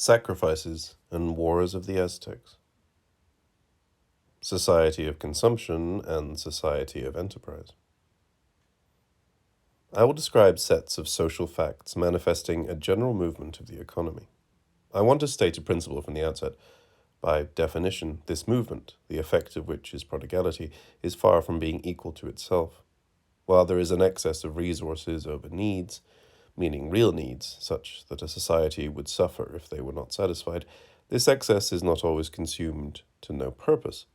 Sacrifices and Wars of the Aztecs. Society of Consumption and Society of Enterprise. I will describe sets of social facts manifesting a general movement of the economy. I want to state a principle from the outset. By definition, this movement, the effect of which is prodigality, is far from being equal to itself. While there is an excess of resources over needs, meaning real needs, such that a society would suffer if they were not satisfied, this excess is not always consumed to no purpose.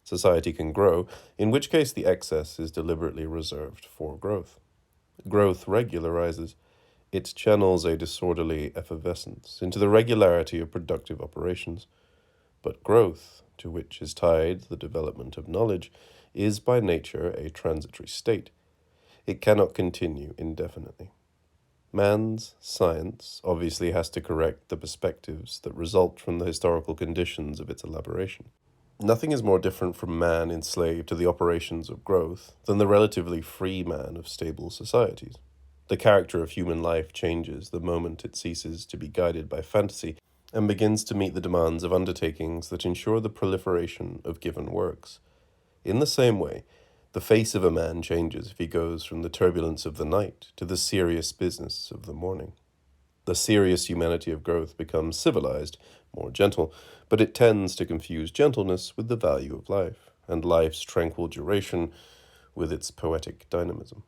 Society can grow, in which case the excess is deliberately reserved for growth. Growth regularizes. It channels a disorderly effervescence into the regularity of productive operations. But growth, to which is tied the development of knowledge, is by nature a transitory state. It cannot continue indefinitely. Man's science obviously has to correct the perspectives that result from the historical conditions of its elaboration. Nothing is more different from man enslaved to the operations of growth than the relatively free man of stable societies. The character of human life changes the moment it ceases to be guided by fantasy and begins to meet the demands of undertakings that ensure the proliferation of given works. In the same way, the face of a man changes if he goes from the turbulence of the night to the serious business of the morning. The serious humanity of growth becomes civilized, more gentle, but it tends to confuse gentleness with the value of life, and life's tranquil duration with its poetic dynamism.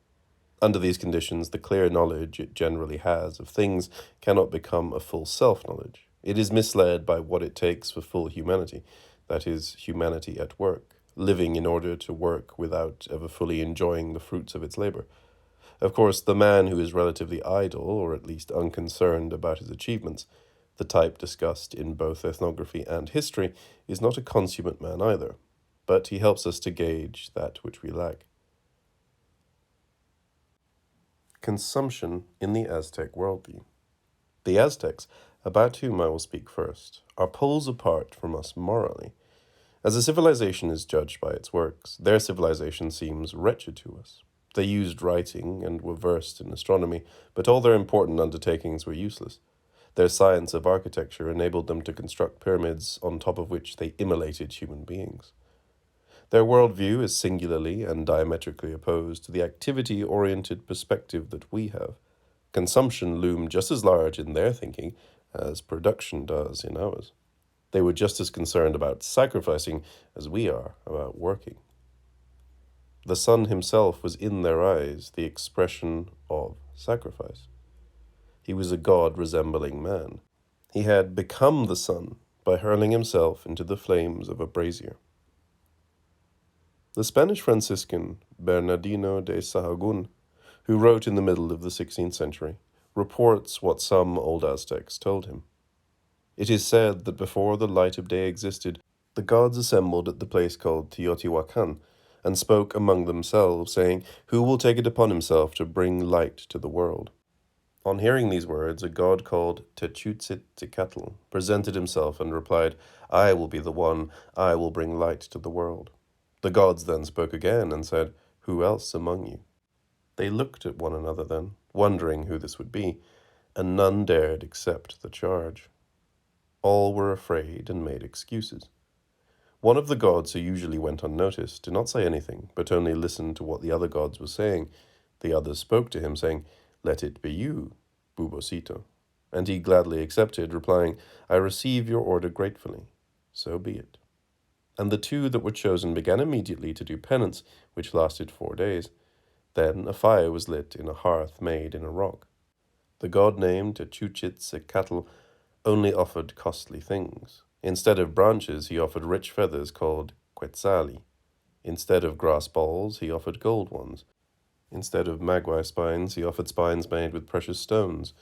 Under these conditions, the clear knowledge it generally has of things cannot become a full self-knowledge. It is misled by what it takes for full humanity, that is, humanity at work, living in order to work without ever fully enjoying the fruits of its labor. Of course, the man who is relatively idle, or at least unconcerned about his achievements, the type discussed in both ethnography and history, is not a consummate man either, but he helps us to gauge that which we lack. Consumption in the Aztec worldview. The Aztecs, about whom I will speak first, are poles apart from us morally. As a civilization is judged by its works, their civilization seems wretched to us. They used writing and were versed in astronomy, but all their important undertakings were useless. Their science of architecture enabled them to construct pyramids on top of which they immolated human beings. Their worldview is singularly and diametrically opposed to the activity-oriented perspective that we have. Consumption loomed just as large in their thinking as production does in ours. They were just as concerned about sacrificing as we are about working. The sun himself was in their eyes the expression of sacrifice. He was a god resembling man. He had become the sun by hurling himself into the flames of a brazier. The Spanish Franciscan Bernardino de Sahagún, who wrote in the middle of the 16th century, reports what some old Aztecs told him. It is said that before the light of day existed, the gods assembled at the place called Teotihuacan, and spoke among themselves, saying, "Who will take it upon himself to bring light to the world?" On hearing these words, a god called Techutzitlicatl presented himself and replied, "I will be the one, I will bring light to the world." The gods then spoke again and said, "Who else among you?" They looked at one another then, wondering who this would be, and none dared accept the charge. All were afraid and made excuses. One of the gods, who usually went unnoticed, did not say anything, but only listened to what the other gods were saying. The others spoke to him, saying, "Let it be you, Bubosito." And he gladly accepted, replying, "I receive your order gratefully. So be it." And the two that were chosen began immediately to do penance, which lasted 4 days. Then a fire was lit in a hearth made in a rock. The god named Techutzitlicatl only offered costly things. Instead of branches, he offered rich feathers called quetzali. Instead of grass balls, he offered gold ones. Instead of maguey spines, he offered spines made with precious stones.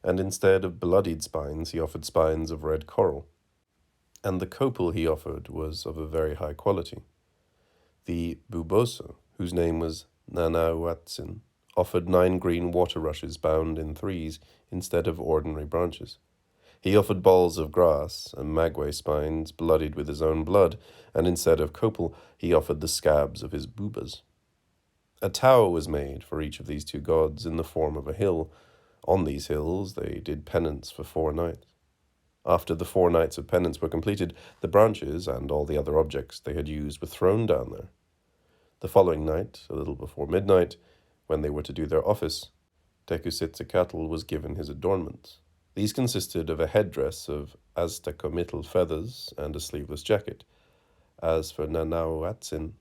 And instead of bloodied spines, he offered spines of red coral. And the copal he offered was of a very high quality. The Buboso, whose name was Nanahuatzin, offered 9 green water rushes bound in 3s instead of ordinary branches. He offered balls of grass and maguey spines bloodied with his own blood, and instead of copal, he offered the scabs of his boobas. A tower was made for each of these two gods in the form of a hill. On these hills they did penance for 4 nights. After the 4 nights of penance were completed, the branches and all the other objects they had used were thrown down there. The following night, a little before midnight, when they were to do their office, Tecusitzacatl was given his adornments. These consisted of a headdress of Aztec feathers and a sleeveless jacket. As for Nanauatzin,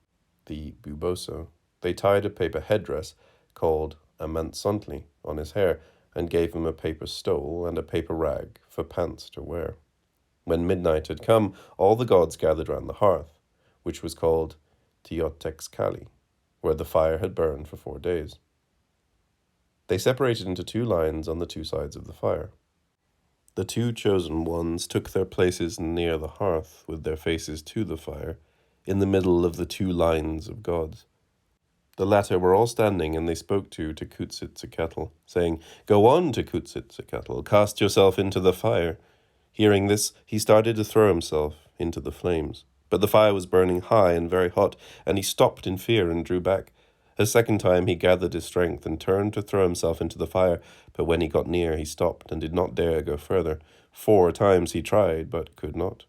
the buboso, they tied a paper headdress called a mansontli on his hair and gave him a paper stole and a paper rag for pants to wear. When midnight had come, all the gods gathered round the hearth, which was called Teotexcali, where the fire had burned for 4 days. They separated into 2 lines on the 2 sides of the fire. The 2 chosen ones took their places near the hearth, with their faces to the fire, in the middle of the 2 lines of gods. The latter were all standing, and they spoke to Tecutzitzicatl, saying, "Go on, Tecutzitzicatl, cast yourself into the fire." Hearing this, he started to throw himself into the flames. But the fire was burning high and very hot, and he stopped in fear and drew back. A second time he gathered his strength and turned to throw himself into the fire, but when he got near he stopped and did not dare go further. 4 times he tried, but could not.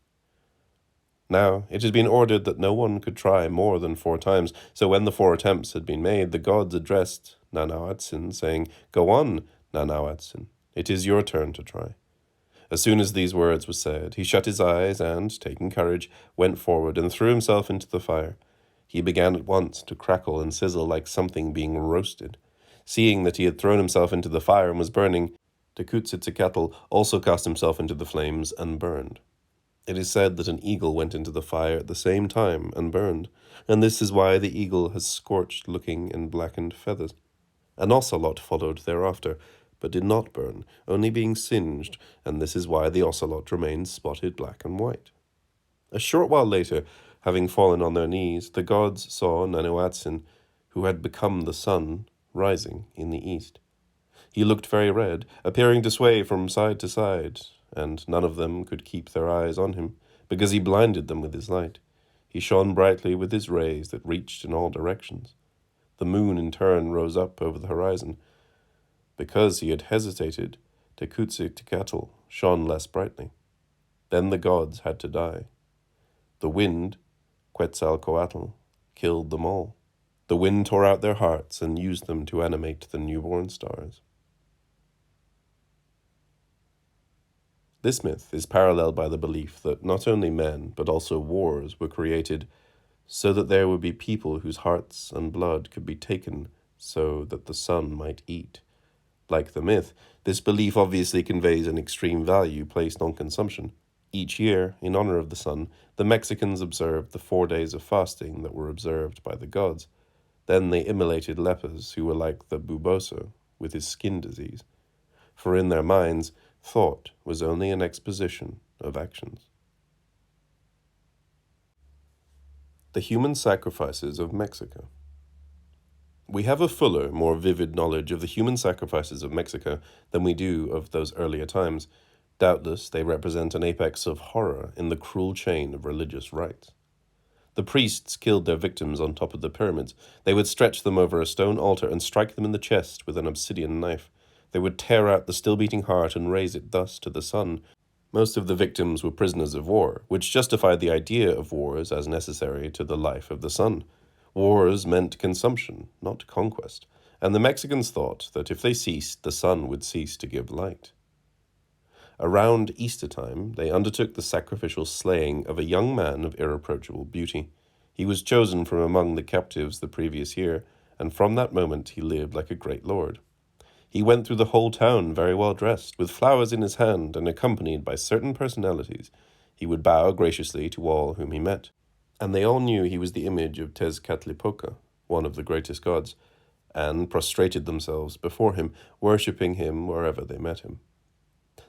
Now it had been ordered that no one could try more than 4 times, so when the 4 attempts had been made, the gods addressed Nanauatzin, saying, "Go on, Nanauatzin, it is your turn to try." As soon as these words were said, he shut his eyes and, taking courage, went forward and threw himself into the fire. He began at once to crackle and sizzle like something being roasted. Seeing that he had thrown himself into the fire and was burning, Tecutzitzicatl also cast himself into the flames and burned. It is said that an eagle went into the fire at the same time and burned, and this is why the eagle has scorched-looking and blackened feathers. An ocelot followed thereafter, but did not burn, only being singed, and this is why the ocelot remains spotted black and white. A short while later, having fallen on their knees, the gods saw Nanauatzin, who had become the sun, rising in the east. He looked very red, appearing to sway from side to side, and none of them could keep their eyes on him, because he blinded them with his light. He shone brightly with his rays that reached in all directions. The moon in turn rose up over the horizon. Because he had hesitated, Tecutzitzicatl shone less brightly. Then the gods had to die. The wind, Quetzalcoatl, killed them all. The wind tore out their hearts and used them to animate the newborn stars. This myth is paralleled by the belief that not only men, but also wars were created so that there would be people whose hearts and blood could be taken so that the sun might eat. Like the myth, this belief obviously conveys an extreme value placed on consumption. Each year, in honor of the sun, the Mexicans observed the 4 days of fasting that were observed by the gods. Then they immolated lepers who were like the buboso, with his skin disease. For in their minds, thought was only an exposition of actions. The human sacrifices of Mexico. We have a fuller, more vivid knowledge of the human sacrifices of Mexico than we do of those earlier times. Doubtless, they represent an apex of horror in the cruel chain of religious rites. The priests killed their victims on top of the pyramids. They would stretch them over a stone altar and strike them in the chest with an obsidian knife. They would tear out the still-beating heart and raise it thus to the sun. Most of the victims were prisoners of war, which justified the idea of wars as necessary to the life of the sun. Wars meant consumption, not conquest, and the Mexicans thought that if they ceased, the sun would cease to give light. Around Easter time, they undertook the sacrificial slaying of a young man of irreproachable beauty. He was chosen from among the captives the previous year, and from that moment he lived like a great lord. He went through the whole town very well dressed, with flowers in his hand and accompanied by certain personalities. He would bow graciously to all whom he met, and they all knew he was the image of Tezcatlipoca, one of the greatest gods, and prostrated themselves before him, worshipping him wherever they met him.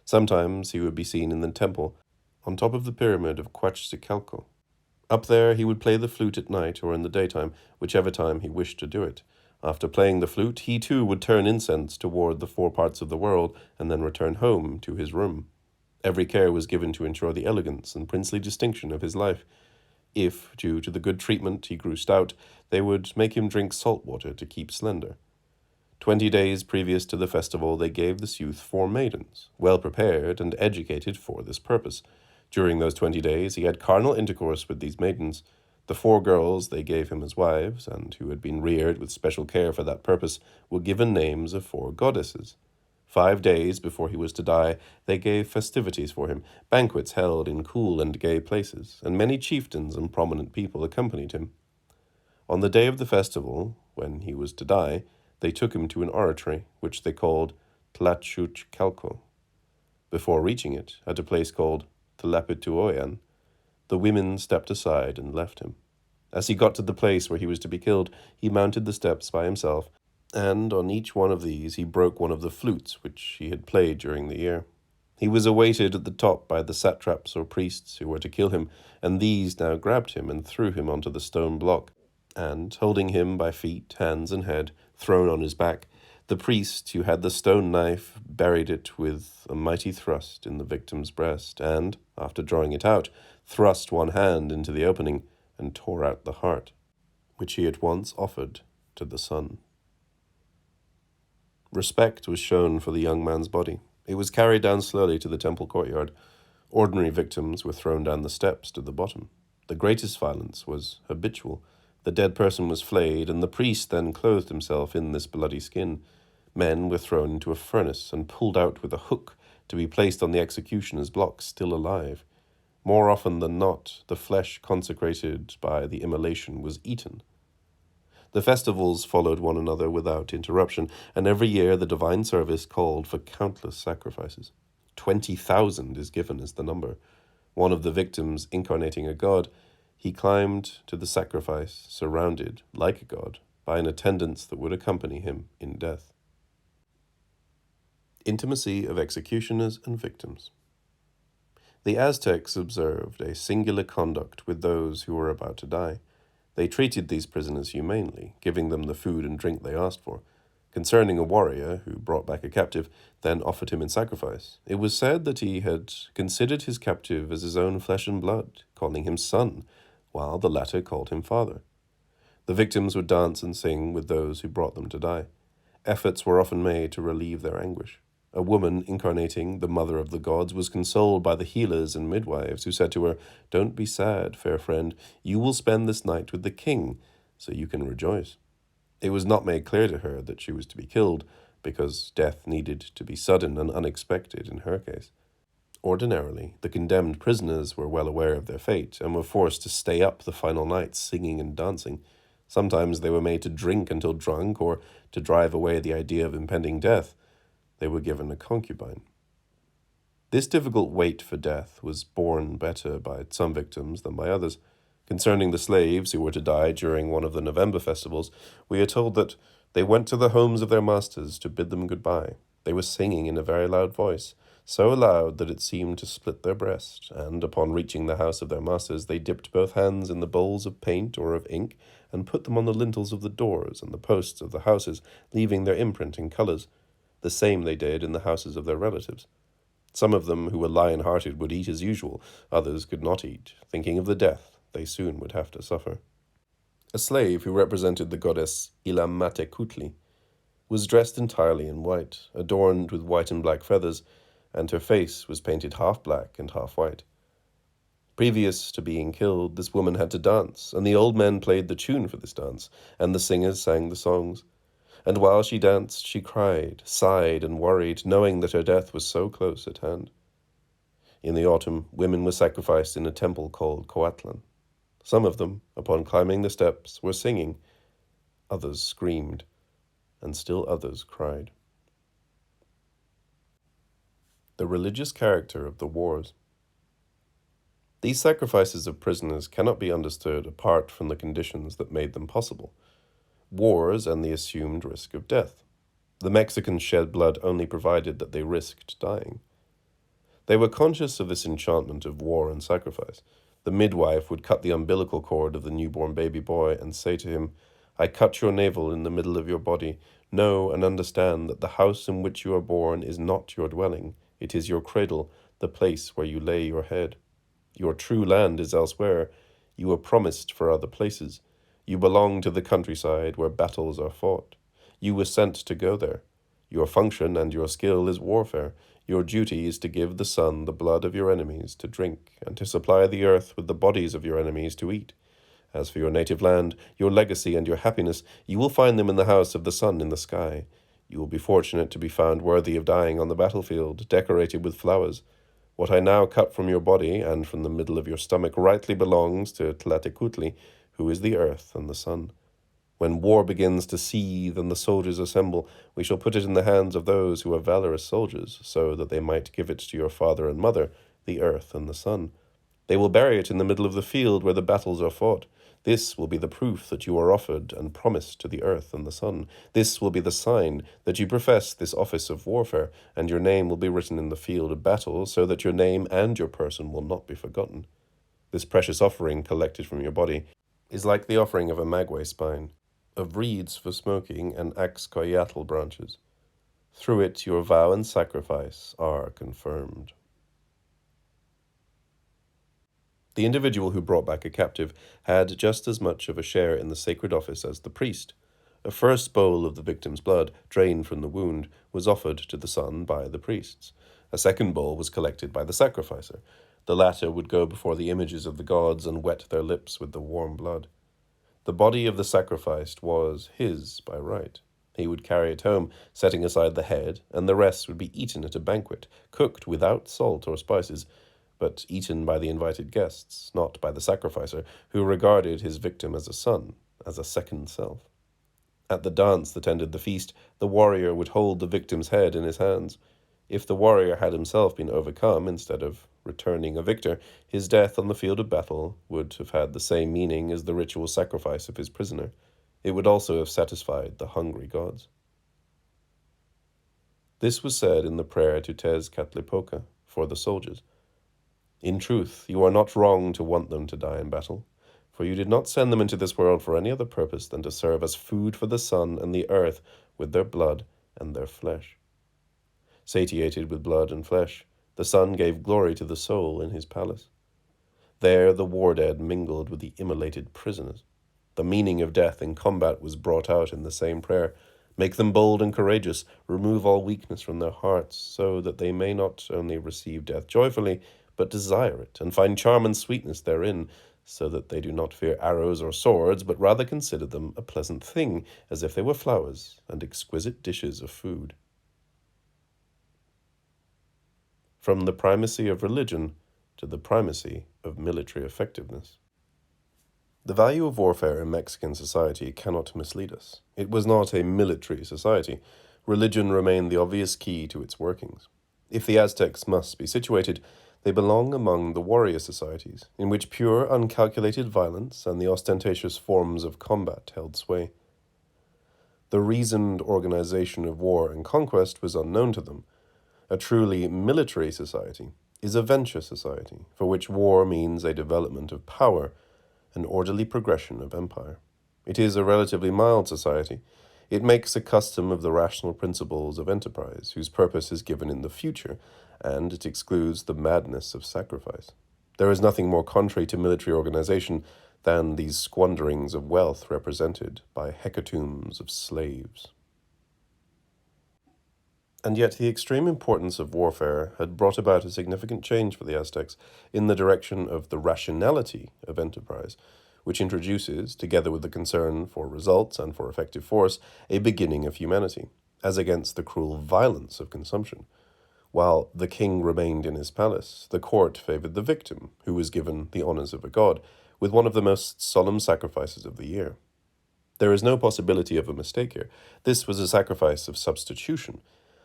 Sometimes he would be seen in the temple, on top of the pyramid of Quetzalcoatl. Up there he would play the flute at night or in the daytime, whichever time he wished to do it. After playing the flute, he too would turn incense toward the 4 parts of the world and then return home to his room. Every care was given to ensure the elegance and princely distinction of his life. If, due to the good treatment, he grew stout, they would make him drink salt water to keep slender. 20 days previous to the festival, they gave this youth 4 maidens, well prepared and educated for this purpose. During those 20 days, he had carnal intercourse with these maidens. The 4 girls they gave him as wives, and who had been reared with special care for that purpose, were given names of 4 goddesses. 5 days before he was to die, they gave festivities for him, banquets held in cool and gay places, and many chieftains and prominent people accompanied him. On the day of the festival, when he was to die, they took him to an oratory, which they called Tlachuchcalco. Before reaching it, at a place called Tlapituoyan, the women stepped aside and left him. As he got to the place where he was to be killed, he mounted the steps by himself, and on each one of these he broke one of the flutes which he had played during the year. He was awaited at the top by the satraps or priests who were to kill him, and these now grabbed him and threw him onto the stone block, and, holding him by feet, hands, and head, thrown on his back, the priest who had the stone knife buried it with a mighty thrust in the victim's breast, and, after drawing it out, thrust one hand into the opening and tore out the heart, which he at once offered to the sun. Respect was shown for the young man's body. It was carried down slowly to the temple courtyard. Ordinary victims were thrown down the steps to the bottom. The greatest violence was habitual. The dead person was flayed, and the priest then clothed himself in this bloody skin. Men were thrown into a furnace and pulled out with a hook to be placed on the executioner's block, still alive. More often than not, the flesh consecrated by the immolation was eaten. The festivals followed one another without interruption, and every year the divine service called for countless sacrifices. 20,000 is given as the number. One of the victims incarnating a god, he climbed to the sacrifice, surrounded, like a god, by an attendance that would accompany him in death. Intimacy of executioners and victims. The Aztecs observed a singular conduct with those who were about to die. They treated these prisoners humanely, giving them the food and drink they asked for. Concerning a warrior who brought back a captive, then offered him in sacrifice, it was said that he had considered his captive as his own flesh and blood, calling him son, while the latter called him father. The victims would dance and sing with those who brought them to die. Efforts were often made to relieve their anguish. A woman incarnating the mother of the gods was consoled by the healers and midwives who said to her, "Don't be sad, fair friend, you will spend this night with the king, so you can rejoice." It was not made clear to her that she was to be killed, because death needed to be sudden and unexpected in her case. Ordinarily, the condemned prisoners were well aware of their fate and were forced to stay up the final night singing and dancing. Sometimes they were made to drink until drunk, or to drive away the idea of impending death, they were given a concubine. This difficult wait for death was borne better by some victims than by others. Concerning the slaves who were to die during one of the November festivals, we are told that they went to the homes of their masters to bid them goodbye. They were singing in a very loud voice, so loud that it seemed to split their breast, and upon reaching the house of their masters, they dipped both hands in the bowls of paint or of ink, and put them on the lintels of the doors and the posts of the houses, leaving their imprint in colours. The same they did in the houses of their relatives. Some of them who were lion-hearted would eat as usual, others could not eat, thinking of the death they soon would have to suffer. A slave who represented the goddess Ilamatecutli was dressed entirely in white, adorned with white and black feathers, and her face was painted half black and half white. Previous to being killed, this woman had to dance, and the old men played the tune for this dance, and the singers sang the songs. And while she danced, she cried, sighed, and worried, knowing that her death was so close at hand. In the autumn, women were sacrificed in a temple called Coatlan. Some of them, upon climbing the steps, were singing. Others screamed, and still others cried. The religious character of the wars. These sacrifices of prisoners cannot be understood apart from the conditions that made them possible. Wars and the assumed risk of death. The Mexicans shed blood only provided that they risked dying. They were conscious of this enchantment of war and sacrifice. The midwife would cut the umbilical cord of the newborn baby boy and say to him, "I cut your navel in the middle of your body. Know and understand that the house in which you are born is not your dwelling. It is your cradle, the place where you lay your head. Your true land is elsewhere. You were promised for other places. You belong to the countryside where battles are fought. You were sent to go there. Your function and your skill is warfare. Your duty is to give the sun the blood of your enemies to drink, and to supply the earth with the bodies of your enemies to eat. As for your native land, your legacy and your happiness, you will find them in the house of the sun in the sky. You will be fortunate to be found worthy of dying on the battlefield, decorated with flowers. What I now cut from your body and from the middle of your stomach rightly belongs to Tlatecuhtli, who is the earth and the sun. When war begins to seethe and the soldiers assemble, we shall put it in the hands of those who are valorous soldiers, so that they might give it to your father and mother, the earth and the sun. They will bury it in the middle of the field where the battles are fought. This will be the proof that you are offered and promised to the earth and the sun. This will be the sign that you profess this office of warfare, and your name will be written in the field of battle, so that your name and your person will not be forgotten. This precious offering collected from your body is like the offering of a maguey spine, of reeds for smoking and axcoyatl branches. Through it your vow and sacrifice are confirmed. The individual who brought back a captive had just as much of a share in the sacred office as the priest. A first bowl of the victim's blood, drained from the wound, was offered to the sun by the priests. A second bowl was collected by the sacrificer. The latter would go before the images of the gods and wet their lips with the warm blood. The body of the sacrificed was his by right. He would carry it home, setting aside the head, and the rest would be eaten at a banquet, cooked without salt or spices, but eaten by the invited guests, not by the sacrificer, who regarded his victim as a son, as a second self. At the dance that ended the feast, the warrior would hold the victim's head in his hands. If the warrior had himself been overcome instead of returning a victor, his death on the field of battle would have had the same meaning as the ritual sacrifice of his prisoner. It would also have satisfied the hungry gods. This was said in the prayer to Tezcatlipoca for the soldiers. In truth, you are not wrong to want them to die in battle, for you did not send them into this world for any other purpose than to serve as food for the sun and the earth with their blood and their flesh. Satiated with blood and flesh, the sun gave glory to the soul in his palace. There the war dead mingled with the immolated prisoners. The meaning of death in combat was brought out in the same prayer. Make them bold and courageous, remove all weakness from their hearts, so that they may not only receive death joyfully, but desire it, and find charm and sweetness therein, so that they do not fear arrows or swords, but rather consider them a pleasant thing, as if they were flowers and exquisite dishes of food. From the primacy of religion to the primacy of military effectiveness. The value of warfare in Mexican society cannot mislead us. It was not a military society. Religion remained the obvious key to its workings. If the Aztecs must be situated, they belong among the warrior societies, in which pure, uncalculated violence and the ostentatious forms of combat held sway. The reasoned organization of war and conquest was unknown to them. A truly military society is a venture society, for which war means a development of power, an orderly progression of empire. It is a relatively mild society. It makes a custom of the rational principles of enterprise, whose purpose is given in the future, and it excludes the madness of sacrifice. There is nothing more contrary to military organization than these squanderings of wealth represented by hecatombs of slaves. And yet the extreme importance of warfare had brought about a significant change for the Aztecs in the direction of the rationality of enterprise, which introduces, together with the concern for results and for effective force, a beginning of humanity, as against the cruel violence of consumption. While the king remained in his palace, the court favored the victim, who was given the honors of a god, with one of the most solemn sacrifices of the year. There is no possibility of a mistake here. This was a sacrifice of substitution.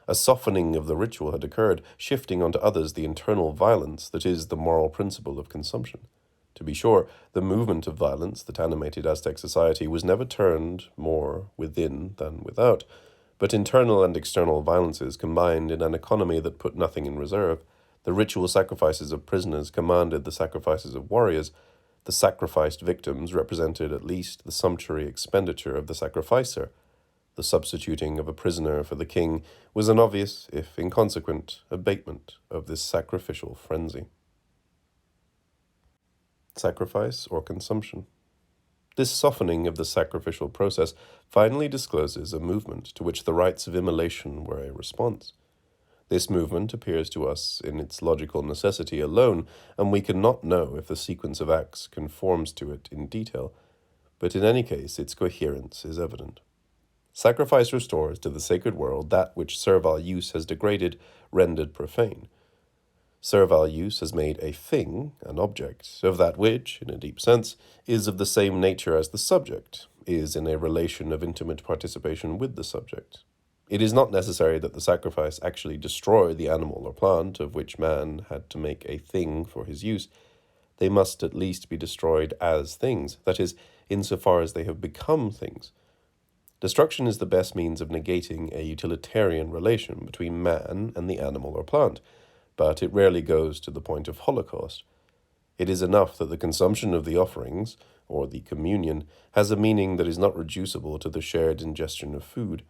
A softening of the ritual had occurred, shifting onto others the internal violence that is the moral principle of consumption. To be sure, the movement of violence that animated Aztec society was never turned more within than without, but internal and external violences combined in an economy that put nothing in reserve. The ritual sacrifices of prisoners commanded the sacrifices of warriors. The sacrificed victims represented at least the sumptuary expenditure of the sacrificer. The substituting of a prisoner for the king was an obvious, if inconsequent, abatement of this sacrificial frenzy. Sacrifice or consumption? This softening of the sacrificial process finally discloses a movement to which the rites of immolation were a response. This movement appears to us in its logical necessity alone, and we cannot know if the sequence of acts conforms to it in detail, but in any case its coherence is evident. Sacrifice restores to the sacred world that which servile use has degraded, rendered profane. Servile use has made a thing, an object, of that which, in a deep sense, is of the same nature as the subject, is in a relation of intimate participation with the subject. It is not necessary that the sacrifice actually destroy the animal or plant of which man had to make a thing for his use. They must at least be destroyed as things, that is, insofar as they have become things. Destruction is the best means of negating a utilitarian relation between man and the animal or plant, but it rarely goes to the point of holocaust. It is enough that the consumption of the offerings, or the communion, has a meaning that is not reducible to the shared ingestion of food.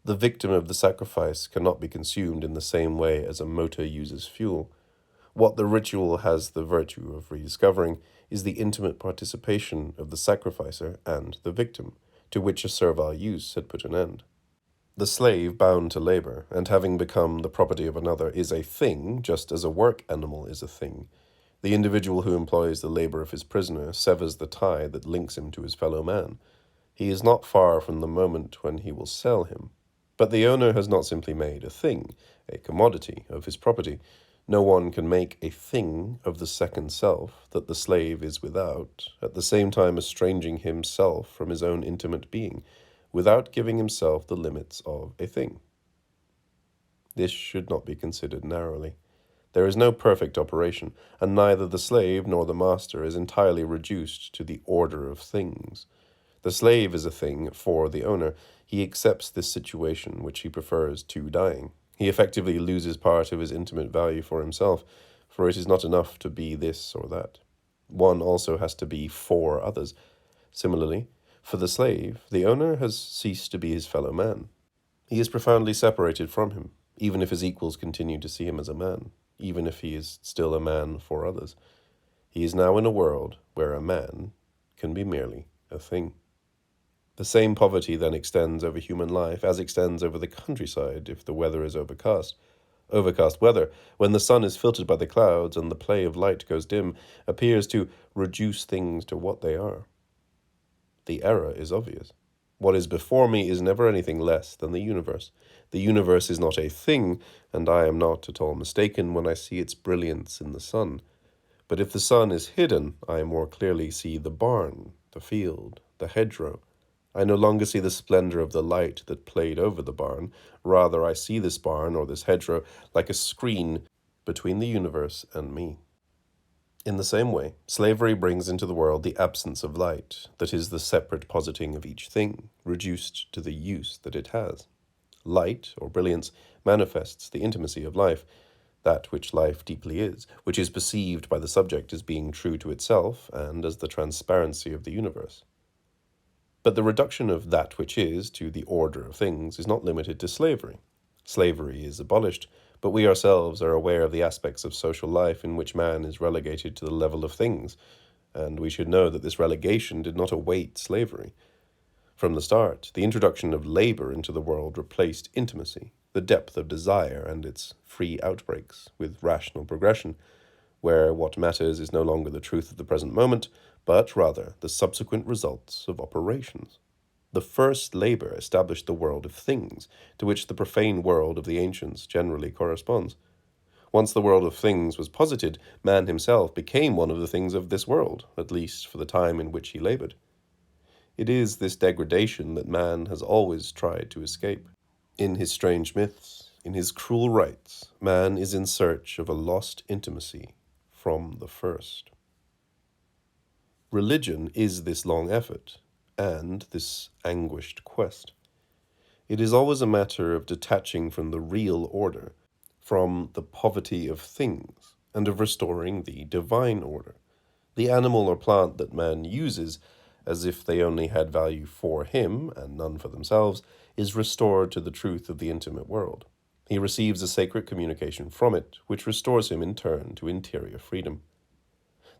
The victim of the sacrifice cannot be consumed in the same way as a motor uses fuel. What the ritual has the virtue of rediscovering is the intimate participation of the sacrificer and the victim, to which a servile use had put an end. The slave bound to labor, and having become the property of another, is a thing, just as a work animal is a thing. The individual who employs the labor of his prisoner severs the tie that links him to his fellow man. He is not far from the moment when he will sell him. But the owner has not simply made a thing, a commodity, of his property. No one can make a thing of the second self that the slave is without, at the same time estranging himself from his own intimate being, without giving himself the limits of a thing. This should not be considered narrowly. There is no perfect operation, and neither the slave nor the master is entirely reduced to the order of things. The slave is a thing for the owner. He accepts this situation which he prefers to dying. He effectively loses part of his intimate value for himself, for it is not enough to be this or that. One also has to be for others. Similarly, for the slave, the owner has ceased to be his fellow man. He is profoundly separated from him, even if his equals continue to see him as a man, even if he is still a man for others. He is now in a world where a man can be merely a thing. The same poverty then extends over human life as extends over the countryside if the weather is overcast. Overcast weather, when the sun is filtered by the clouds and the play of light goes dim, appears to reduce things to what they are. The error is obvious. What is before me is never anything less than the universe. The universe is not a thing, and I am not at all mistaken when I see its brilliance in the sun. But if the sun is hidden, I more clearly see the barn, the field, the hedgerow. I no longer see the splendor of the light that played over the barn. Rather, I see this barn or this hedgerow like a screen between the universe and me. In the same way, slavery brings into the world the absence of light, that is the separate positing of each thing, reduced to the use that it has. Light, or brilliance, manifests the intimacy of life, that which life deeply is, which is perceived by the subject as being true to itself and as the transparency of the universe. But the reduction of that which is to the order of things is not limited to slavery. Slavery is abolished, but we ourselves are aware of the aspects of social life in which man is relegated to the level of things, and we should know that this relegation did not await slavery. From the start, the introduction of labor into the world replaced intimacy, the depth of desire and its free outbreaks, with rational progression, where what matters is no longer the truth of the present moment, but rather the subsequent results of operations. The first labor established the world of things, to which the profane world of the ancients generally corresponds. Once the world of things was posited, man himself became one of the things of this world, at least for the time in which he labored. It is this degradation that man has always tried to escape. In his strange myths, in his cruel rites, man is in search of a lost intimacy from the first. Religion is this long effort, and this anguished quest. It is always a matter of detaching from the real order, from the poverty of things, and of restoring the divine order. The animal or plant that man uses, as if they only had value for him, and none for themselves, is restored to the truth of the intimate world. He receives a sacred communication from it, which restores him in turn to interior freedom.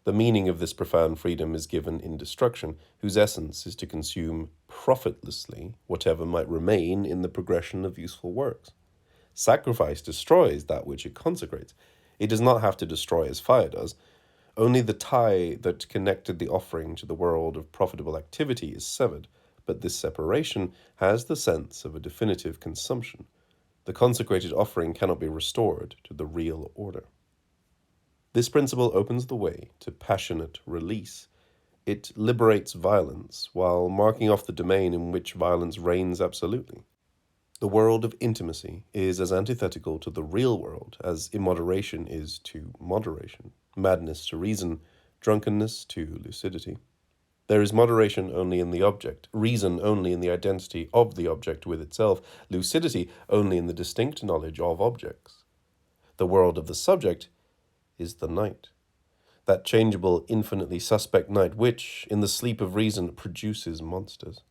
The meaning of this profound freedom is given in destruction, whose essence is to consume profitlessly whatever might remain in the progression of useful works. Sacrifice destroys that which it consecrates. It does not have to destroy as fire does. Only the tie that connected the offering to the world of profitable activity is severed, but this separation has the sense of a definitive consumption. The consecrated offering cannot be restored to the real order. This principle opens the way to passionate release. It liberates violence while marking off the domain in which violence reigns absolutely. The world of intimacy is as antithetical to the real world as immoderation is to moderation, madness to reason, drunkenness to lucidity. There is moderation only in the object, reason only in the identity of the object with itself, lucidity only in the distinct knowledge of objects. The world of the subject is the night, that changeable, infinitely suspect night which, in the sleep of reason, produces monsters.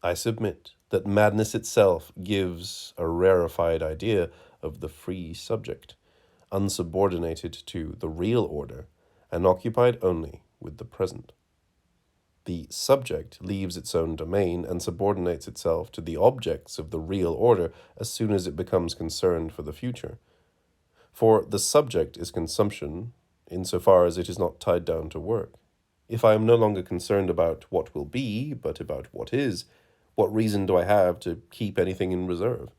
I submit that madness itself gives a rarefied idea of the free subject, unsubordinated to the real order and occupied only with the present. The subject leaves its own domain and subordinates itself to the objects of the real order as soon as it becomes concerned for the future. For the subject is consumption insofar as it is not tied down to work. If I am no longer concerned about what will be, but about what is, what reason do I have to keep anything in reserve?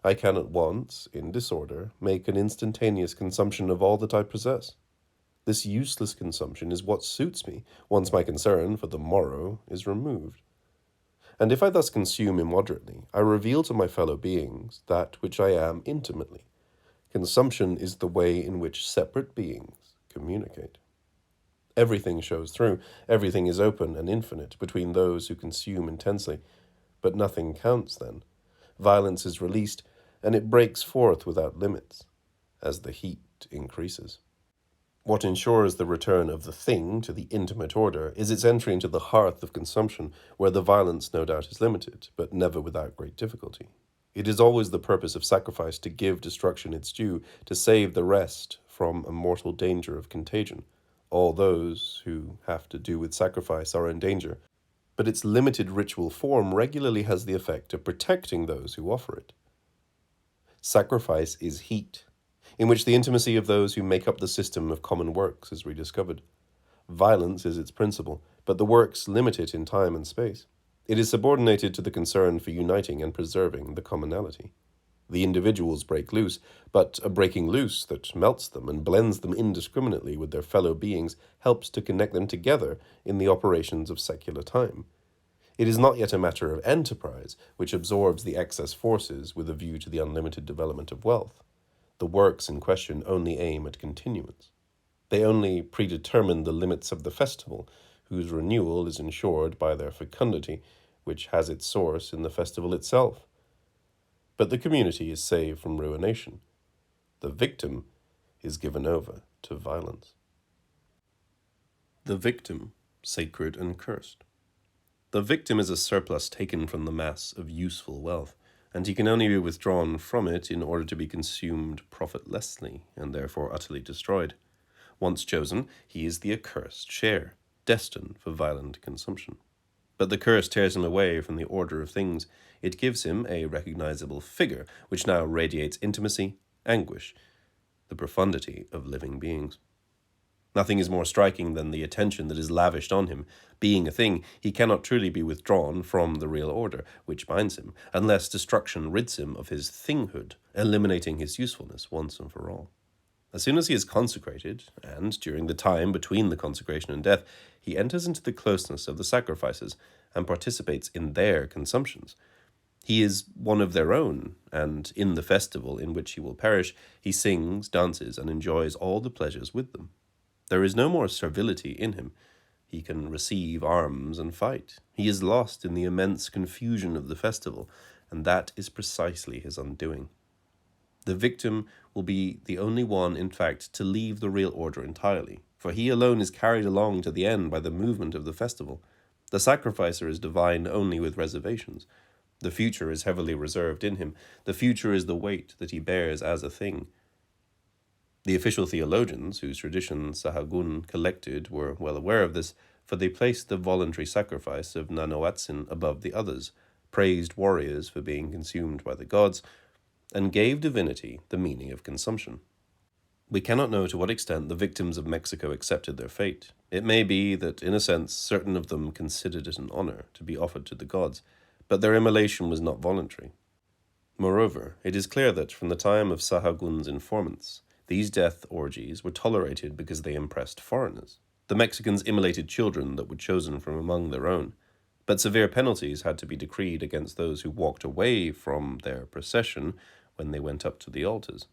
I can at once, in disorder, make an instantaneous consumption of all that I possess. This useless consumption is what suits me, once my concern for the morrow is removed. And if I thus consume immoderately, I reveal to my fellow beings that which I am intimately. Consumption is the way in which separate beings communicate. Everything shows through, everything is open and infinite between those who consume intensely, but nothing counts then. Violence is released, and it breaks forth without limits, as the heat increases. What ensures the return of the thing to the intimate order is its entry into the hearth of consumption, where the violence no doubt is limited, but never without great difficulty. It is always the purpose of sacrifice to give destruction its due, to save the rest from a mortal danger of contagion. All those who have to do with sacrifice are in danger, but its limited ritual form regularly has the effect of protecting those who offer it. Sacrifice is heat, in which the intimacy of those who make up the system of common works is rediscovered. Violence is its principle, but the works limit it in time and space. It is subordinated to the concern for uniting and preserving the commonality. The individuals break loose, but a breaking loose that melts them and blends them indiscriminately with their fellow beings helps to connect them together in the operations of secular time. It is not yet a matter of enterprise, which absorbs the excess forces with a view to the unlimited development of wealth. The works in question only aim at continuance. They only predetermine the limits of the festival, whose renewal is ensured by their fecundity, which has its source in the festival itself. But the community is saved from ruination. The victim is given over to violence. The victim, sacred and cursed. The victim is a surplus taken from the mass of useful wealth, and he can only be withdrawn from it in order to be consumed profitlessly, and therefore utterly destroyed. Once chosen, he is the accursed share, destined for violent consumption. But the curse tears him away from the order of things. It gives him a recognizable figure, which now radiates intimacy, anguish, the profundity of living beings. Nothing is more striking than the attention that is lavished on him. Being a thing, he cannot truly be withdrawn from the real order, which binds him, unless destruction rids him of his thinghood, eliminating his usefulness once and for all. As soon as he is consecrated, and during the time between the consecration and death, he enters into the closeness of the sacrifices and participates in their consumptions. He is one of their own, and in the festival in which he will perish, he sings, dances, and enjoys all the pleasures with them. There is no more servility in him. He can receive arms and fight. He is lost in the immense confusion of the festival, and that is precisely his undoing. The victim will be the only one, in fact, to leave the real order entirely, for he alone is carried along to the end by the movement of the festival. The sacrificer is divine only with reservations. The future is heavily reserved in him. The future is the weight that he bears as a thing. The official theologians, whose traditions Sahagun collected, were well aware of this, for they placed the voluntary sacrifice of Nanoatzin above the others, praised warriors for being consumed by the gods, and gave divinity the meaning of consumption. We cannot know to what extent the victims of Mexico accepted their fate. It may be that, in a sense, certain of them considered it an honor to be offered to the gods, but their immolation was not voluntary. Moreover, it is clear that, from the time of Sahagun's informants, these death orgies were tolerated because they impressed foreigners. The Mexicans immolated children that were chosen from among their own, but severe penalties had to be decreed against those who walked away from their procession when they went up to the altars.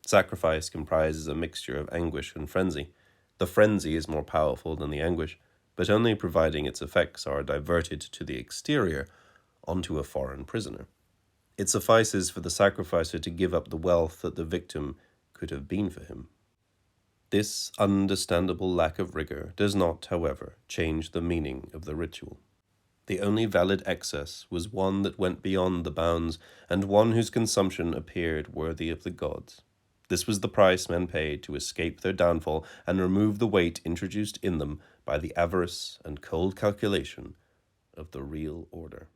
Sacrifice comprises a mixture of anguish and frenzy. The frenzy is more powerful than the anguish, but only providing its effects are diverted to the exterior, onto a foreign prisoner. It suffices for the sacrificer to give up the wealth that the victim could have been for him. This understandable lack of rigor does not, however, change the meaning of the ritual. The only valid excess was one that went beyond the bounds, and one whose consumption appeared worthy of the gods. This was the price men paid to escape their downfall and remove the weight introduced in them by the avarice and cold calculation of the real order.